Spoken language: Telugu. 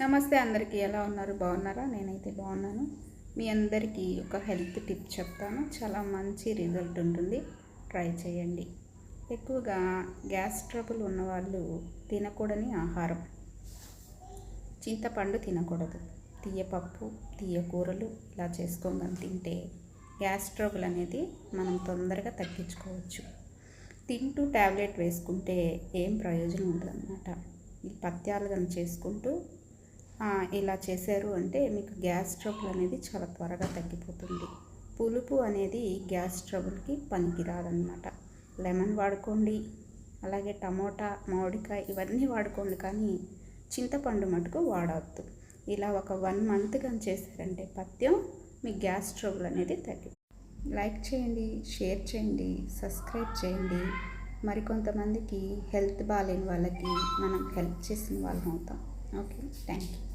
నమస్తే అందరికీ, ఎలా ఉన్నారు? బాగున్నారా? నేనైతే బాగున్నాను. మీ అందరికీ ఒక హెల్త్ టిప్ చెప్తాను. చాలా మంచి రిజల్ట్ ఉంటుంది, ట్రై చేయండి. ఎక్కువగా గ్యాస్ ట్రబుల్ ఉన్నవాళ్ళు తినకూడని ఆహారం చింతపండు తినకూడదు. తీయపప్పు, తీయ కూరలు ఇలా చేసుకోగానే తింటే గ్యాస్ ట్రబుల్ అనేది మనం తొందరగా తగ్గించుకోవచ్చు. తింటూ ట్యాబ్లెట్ వేసుకుంటే ఏం ప్రయోజనం ఉండదన్నమాట. ఈ పథ్యాలు కానీ చేసుకుంటూ ఇలా చేశారు అంటే మీకు గ్యాస్ ట్రబుల్ అనేది చాలా త్వరగా తగ్గిపోతుంది. పులుపు అనేది గ్యాస్ ట్రబుల్కి పనికిరాదన్నమాట. లెమన్ వాడుకోండి, అలాగే టమోటా, మామిడికాయ ఇవన్నీ వాడుకోండి, కానీ చింతపండు మటుకు వాడవద్దు. ఇలా ఒక 1 మంత్ కానీ చేశారంటే పథ్యం, మీ గ్యాస్ ట్రబుల్ అనేది లైక్ చేయండి, షేర్ చేయండి, సబ్స్క్రైబ్ చేయండి. మరికొంతమందికి హెల్త్ బాగాలేని వాళ్ళకి మనం హెల్ప్ చేసిన వాళ్ళం అవుతాం. Okay, thank you.